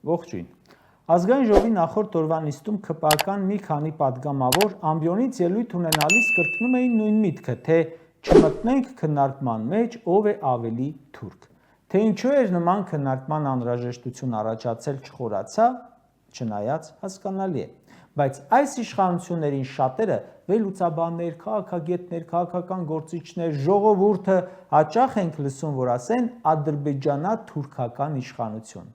Ողջույն։ Ազգային ժողովի նախորդ օրվա նիստում ԿՊԱ-կան մի քանի պատգամավոր ամբիոնից ելույթ ունենալիս կրկնում էին նույն միտքը, թե չմտնենք քննարկման մեջ ով է ավելի թուրք։ Թե ինչու էր նման քննարկման անհրաժեշտություն առաջացել չխորացա, չնայած հասկանալի է։ Բայց այս իշխանություններին շատերը վերլուծաբաններ, քաղաքագետներ, քաղաքական գործիչներ, ժողովուրդը հաճախ ենք լսում, որ ասեն ադրբեջանա-թուրքական իշխանություն։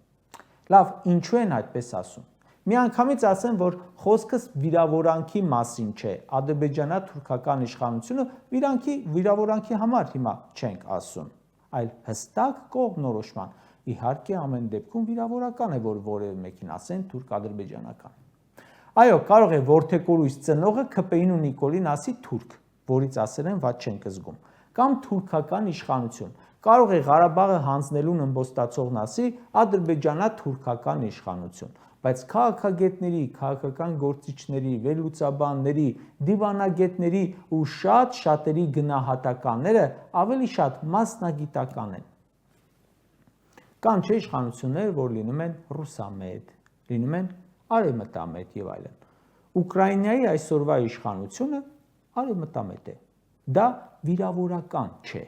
Լավ, ինչու են այդպես ասում։ Միանգամից ասեմ, որ խոսքս վիրավորանքի մասին չէ, ադրբեջանա-թուրքական իշխանությունը վիրավորանքի համար հիմա չենք ասում, այլ հստակ կողմնորոշման։ Իհարկե ամեն դեպքում վիրավորական է, որ որևէ մեկին ասեն թուրք-ադրբեջանական։ Այո, կարող է որդեկորույս ծնողը ՔՊ-ին ու Նիկոլին ասի թուրք, որից ասել են վատ չենք զգում, կամ թուրքական իշխանություն։ Կարող է Ղարաբաղը հանձնելուն ըմբոստացողն ասի ադրբեջանա-թուրքական իշխանություն, բայց քաղաքագետների, քաղաքական գործիչների, վերլուծաբանների, դիվանագետների ու շատերի գնահատականները ավելի շատ մասնագիտական են։ Կան չէ իշխանություններ, որ լինում են ռուսամետ, լինում են արևմտամետ եւ այլն։ Ուկրաինայի այսօրվա իշխանությունը արևմտամետ է։ Դա վիրավորական չէ։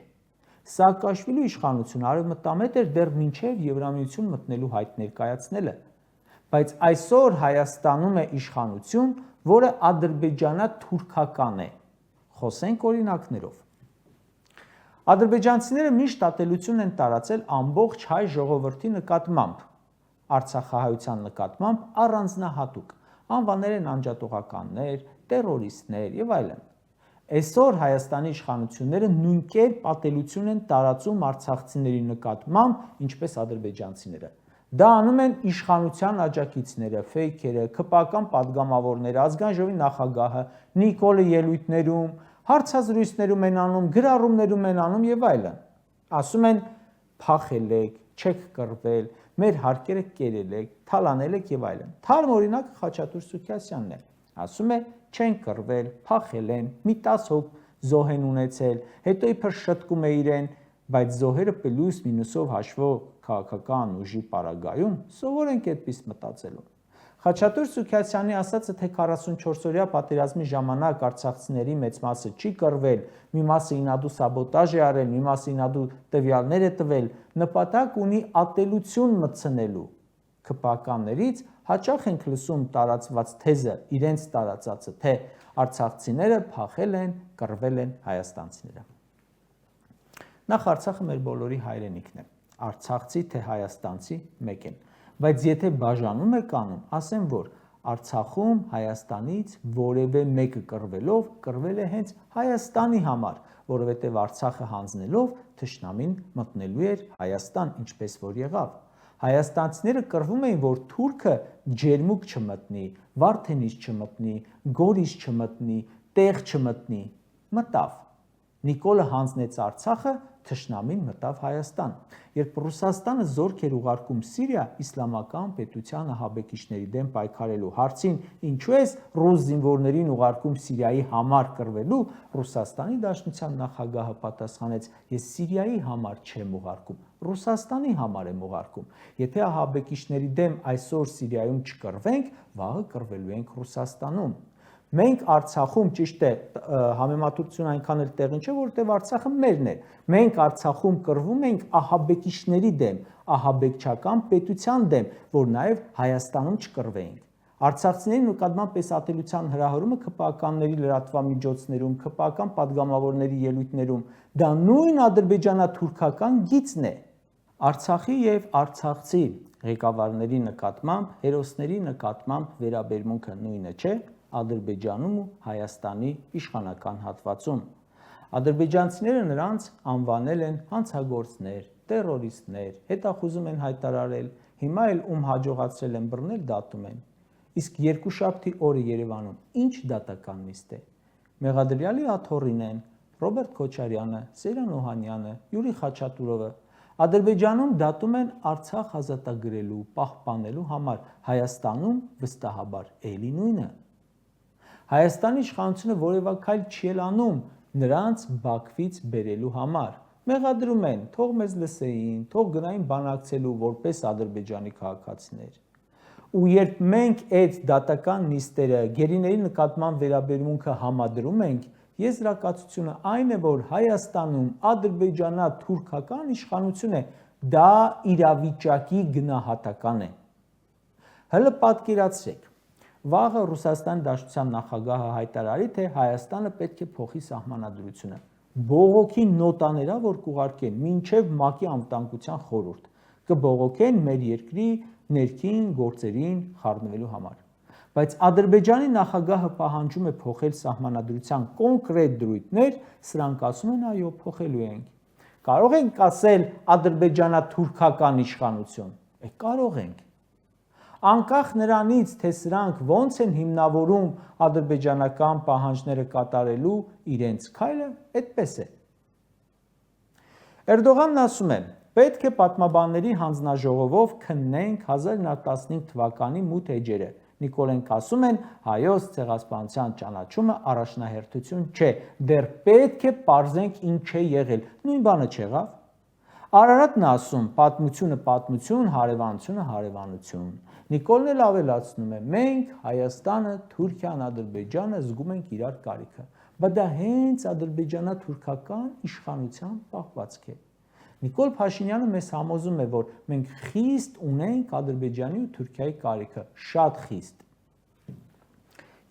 Սաակաշվիլի իշխանությունը արևմտամետ էր դեռ մինչև Եվրամիություն մտնելու հայտ ներկայացնելը, բայց այսօր Հայաստանում է իշխանություն, որը ադրբեջանա-թուրքական է։ Խոսենք օրինակներով։ Ադրբեջանցիները միշտ ատելություն են տարածել ամբողջ հայ ժողովրդի նկատմամբ, արցախահայության նկատմամբ առանձնահատուկ, անվանել են անջատողականներ, տերորիստներ եւ այլն։ Այսօր Հայաստանի իշխանությունները նույն կերպ ատելություն են տարածում արցախցիների նկատմամբ, ինչպես ադրբեջանցիները։ Դա անում են իշխանության աջակիցները, ֆեյքերը, ԿՊԱ-կան պատգամավորները, ազգային ժողովի նախագահը, Նիկոլը ելույթներում, հարցազրույցներում են անում, գրառումներում են անում եւ այլն։ Ասում են փախել եք, չեք կռվել, մեր հարկերը կերել եք, թալանել եք եւ այլն։ Թարմ օրինակը Խաչատուր Սուքիասյանն է։ Ասում է չեն կռվել, փախել են, մի 10 հոգ զոհ են ունեցել, հետո իբր շտկում է իրեն, բայց զոհերը պլյուս մինուսով հաշվող քաղաքական ուժի պարագայում սովոր ենք այդպես մտածելու։ Խաչատուր Սուքիասյանի ասածը, թե 44-օրյա պատերազմի ժամանակ արցախցիների մեծ մասը չի կռվել, մի մասը ինադու սաբոտաժ է արել, մի մասը ինադու տվյալներ է տվել, նպատակ ունի ատելություն մտցնելու։ ԿՊԱ-կաններից հաճախ ենք լսում տարածված թեզը, իրենց տարածածը, թե արցախցիները փախել են, կռվել են հայաստանցիները։ Նախ Արցախը մեր բոլորի հայրենիքն է, արցախցի թե հայաստանցի մեկ են, բայց եթե բաժանում եք անում, ասեմ, որ Արցախում Հայաստանից որևէ մեկը կռվելով կռվել է հենց Հայաստանի համար, որովհետև Արցախը հանձնելով թշնամին մտնելու էր Հայաստան, ինչպես որ եղավ։ Հայաստանցիները կռվում էին, որ թուրքը ջերմուկ չմտնի, Վարդենից չմտնի, Գորիս չմտնի, տեղ չմտնի, մտավ։ Նիկոլը հանձնեց Արցախը, թշնամին մտավ Հայաստան։ Երբ Ռուսաստանը զորք էր ուղարկում Սիրիա իսլամական պետության ահաբեկիչների դեմ պայքարելու հարցին, ինչու է ռուս զինվորներին ուղարկում Սիրիայի համար կռվելու, Ռուսաստանի Դաշնության նախագահը պատասխանեց. ես Սիրիայի համար չեմ ուղարկում, Ռուսաստանի համար եմ ուղարկում։ Եթե ահաբեկիչների դեմ այսօր Սիրիայում չկռվենք, վաղը կռվելու ենք Ռուսաստանում։ Մենք Արցախում ճիշտ է համեմատություն այնքան էլ տեղին չէ, որովհետև Արցախը մերն է։ Մենք Արցախում կռվում ենք ահաբեկիչների դեմ, ահաբեկչական պետության դեմ, որ նաև Հայաստանում չկռվեինք։ Արցախցիների նկատմամբ այս ատելության հրահրումը ԿՊԱ-կանների լրատվամիջոցներում, ԿՊԱ-կան պատգամավորների ելույթներում, դա նույն ադրբեջանա-թուրքական գիծն է։ Արցախի եւ արցախցի ղեկավարների նկատմամբ, հերոսների նկատմամբ վերաբերմունքը նույնը չէ Ադրբեջանում ու Հայաստանի իշխանական հատվածում։ Ադրբեջանցիները նրանց անվանել են հանցագործներ, տերորիստներ, հետախուզում են հայտարարել, հիմա էլ ում հաջողացրել են բռնել դատում են։ Իսկ երկուշաբթի օրը Երևանում ինչ դատական նիստ է։ Մեղադրյալի աթոռին են Ռոբերտ Քոչարյանը, Սեյրան Օհանյանը, Յուրի Խաչատուրովը։ Ադրբեջանում դատում են Արցախ ազատագրելու, պահպանելու համար, Հայաստանում վստահաբար էլի նույնը։ Հայաստանի իշխանությունը որևէ քայլ չի անում նրանց Բաքվից բերելու համար։ Մեղադրում են, թող մեզ լսեին, թող գնային բանակցելու որպես Ադրբեջանի քաղաքացիներ։ Ու երբ մենք այդ դատական նիստերը գերիների նկատմամբ վերաբերմունքը համադրում ենք, եզրակացությունը այն է, որ Հայաստանում ադրբեջանա-թուրքական իշխանություն է, դա իրավիճակի գնահատական է։ Հələ պատկերացրեք, վաղը Ռուսաստանի Դաշնության նախագահը հայտարարի, թե Հայաստանը պետք է փոխի սահմանադրությունը։ Բողոքի նոտաներա, որ կուղարկեն մինչև ՄԱԿ-ի անվտանգության խորհուրդ, կբողոքեն մեր երկրի ներքին գործերին խառնվելու համար։ Բայց Ադրբեջանի նախագահը պահանջում է փոխել սահմանադրության կոնկրետ դրույթներ, սրանք ասում են այո, փոխելու ենք։ Կարող ենք ասել ադրբեջանա-թուրքական իշխանություն։ Կարող ենք։ Անկախ նրանից, թե սրանք ոնց են հիմնավորում ադրբեջանական պահանջները կատարելու իրենց քայլը, այդպես է։ Էրդողանն ասում է. պետք է պատմաբանների հանձնաժողովով քննենք 1915 թվականի մութ էջերը։ Նիկոլենք ասում են, հայոց ցեղասպանության ճանաչումը առաջնահերթություն չէ, դեռ պետք է պարզենք ինչ է եղել, նույն բանը չեղավ։ Արարատն ասում, պատմությունը պատմություն, հարևանությունը հարևանություն։ Նիկոլն էլ ավելացնում է, մենք Հայաստանը, Թուրքիան, Ադրբեջանը զգում ենք իրար կարիքը, բայց դա հենց ադրբեջանա-թուրքական իշխանության պահվածք է։ Նիկոլ Փաշինյանը մեզ համոզում է, որ մենք խիստ ունենք Ադրբեջանի ու Թուրքիայի կարիքը, շատ խիստ։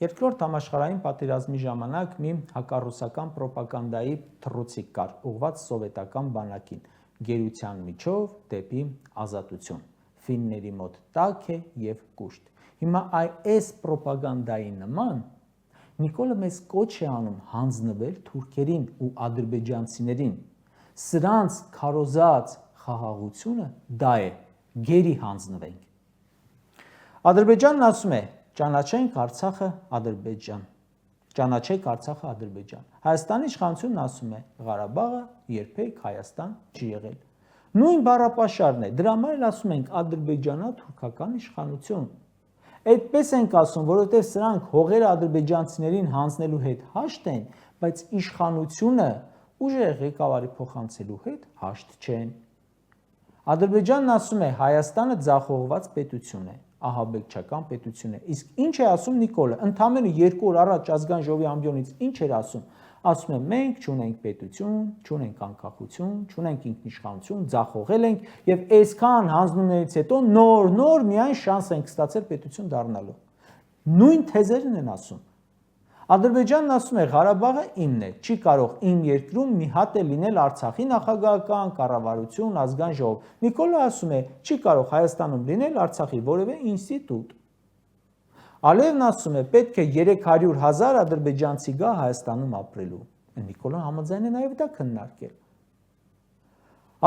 Երկրորդ համաշխարհային պատերազմի ժամանակ մի հակառուսական պրոպագանդայի թռուցիկ կար, ուղղված սովետական բանակին, գերության միջով դեպի ազատություն։ Ֆինների մոտ տաք է եւ կուշտ։ Հիմա այս պրոպագանդայի նման Նիկոլը մեզ կոչ է անում հանձնվել թուրքերին ու ադրբեջանցիներին։ Սրանց քարոզած խաղաղությունը դա է, գերի հանձնվենք։ Ադրբեջանն ասում է, ճանաչենք Արցախը Ադրբեջան, ճանաչեք Արցախը Ադրբեջան։ Հայաստանի իշխանությունն ասում է, Ղարաբաղը երբեք Հայաստան չի եղել։ Նույն բառապաշարն է, դրա համար էլ ասում ենք ադրբեջանա-թուրքական իշխանություն։ Այդպես ենք ասում, որովհետև սրանք հողերը ադրբեջանցիներին հանձնելու հետ հաշտ են, բայց իշխանությունը ուժեղ ղեկավարի փոխանցելու հետ հաշտ չեն։ Ադրբեջանն ասում է, Հայաստանը ձախողված պետություն է, ահաբեկչական պետություն է։ Իսկ ինչ է ասում Նիկոլը, ընդամենը 2 օր առաջ ազգային ժողովի ամբիոնից ինչ էր ասում։ Ասում է, մենք չունենք պետություն, չունենք անկախություն, չունենք ինքնիշխանություն, ձախողել ենք եւ այսքան հանձնումներից հետո նոր միայն շանս ենք ստացել պետություն դառնալու։ Նույն թեզերն են ասում։ Ադրբեջանն ասում է, Ղարաբաղը իմն է, չի կարող իմ երկրում մի հատ է լինել Արցախի նախագահական կառավարություն, ազգային ժողով։ Նիկոլը ասում է, չի կարող Հայաստանում լինել Արցախի որևէ ինստիտուտ։ Ալիևն ասում է, պետք է 300,000 ադրբեջանցի գա Հայաստանում ապրելու։ Նիկոլը համաձայն է նաև դա քննարկել։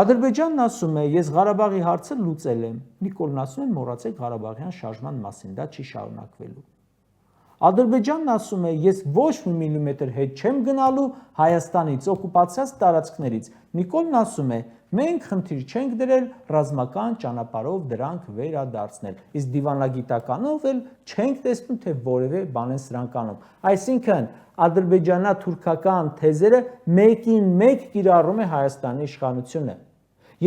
Ադրբեջանն ասում է, ես Ղարաբաղի հարցը լուծել եմ։ Նիկոլն ասում է, մոռացեք Ղարաբաղյան շարժման մասին, դա չի շարունակվելու։ Ադրբեջանն ասում է, ես ոչ մի միլիմետր հետ չեմ գնալու Հայաստանից, օկուպացիաց տարածքներից։ Նիկոլն ասում է, մենք խնդիր չենք դրել ռազմական ճանապարհով դրանք վերադարձնել, իսկ դիվանագիտականով էլ չենք տեսնում, թե որևէ բան են սրանք անում։ Այսինքն, ադրբեջանա-թուրքական թեզերը մեկին մեկ կիրառում է Հայաստանի իշխանությունը։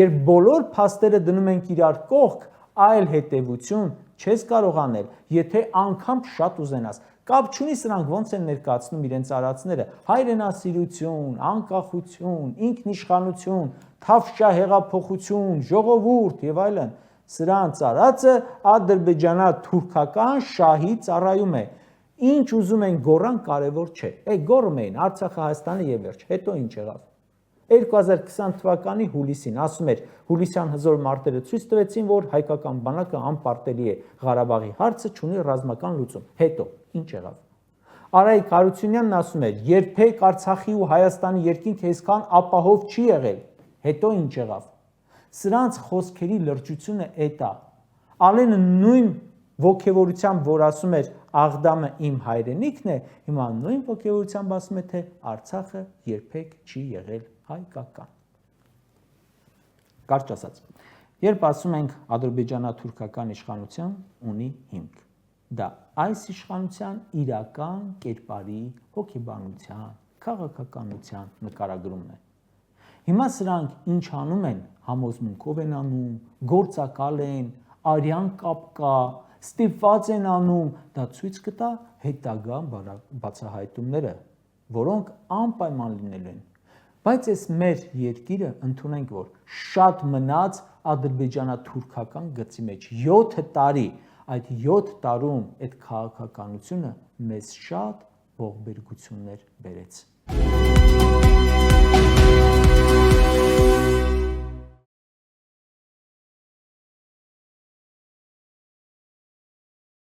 Երբ բոլոր փաստերը դնում ենք իրար կողք, այլ հետևություն չես կարող անել, եթե անգամ շատ ուզենաս։ Կապ չունի սրանք ոնց են ներկայացնում իրենց արածները՝ հայրենասիրություն, անկախություն, ինքնիշխանություն, թավշյա հեղափոխություն, ժողովուրդ եւ այլն։ Սրանց արածը ադրբեջանա-թուրքական շահի ծառայում է։ Ինչ ուզում են գոռան կարևոր չէ։ Գոռում էին Արցախը Հայաստանը եւ վերջ։ Հետո ինչ եղավ։ 2020 թվականի հուլիսին ասում էր հուլիսյան հզոր մարտերը ցույց տվեցին, որ հայկական բանակը անպարտելի է, Ղարաբաղի հարցը չունի ռազմական լուծում։ Հետո ինչ եղավ։ Արայիկ Հարությունյանն ասում էր, երբեք Արցախի ու Հայաստանի երկինքը այսքան ապահով չի եղել։ Հետո ինչ եղավ։ Սրանց խոսքերի լրջությունը էդ է։ Ալենը նույն ոգևորությամբ, որ ասում էր Աղդամը իմ հայրենիքն է, հիմա նույն ոգևորությամբ ասում է, թե Արցախը երբեք չի եղել հայկական։ Կարճ ասած, երբ ասում ենք ադրբեջանա-թուրքական իշխանություն ունի հիմք, դա այս իշխանության իրական կերպարի, հոգեբանության, քաղաքականության նկարագրումն է։ Հիմա սրանք ինչ անում են, համոզմունքով են անում, գործակալ են, արյան կապ կա, ստիպված են անում, դա ցույց կտա հետագա բացահայտումները, որոնք անպայման լինելու են։ Բայց այս մեր երկիրը ընդունենք, որ շատ մնաց ադրբեջանա-թուրքական գծի մեջ 7 տարի, այդ 7 տարում այդ քաղաքականությունը մեզ շատ ողբերգություններ բերեց։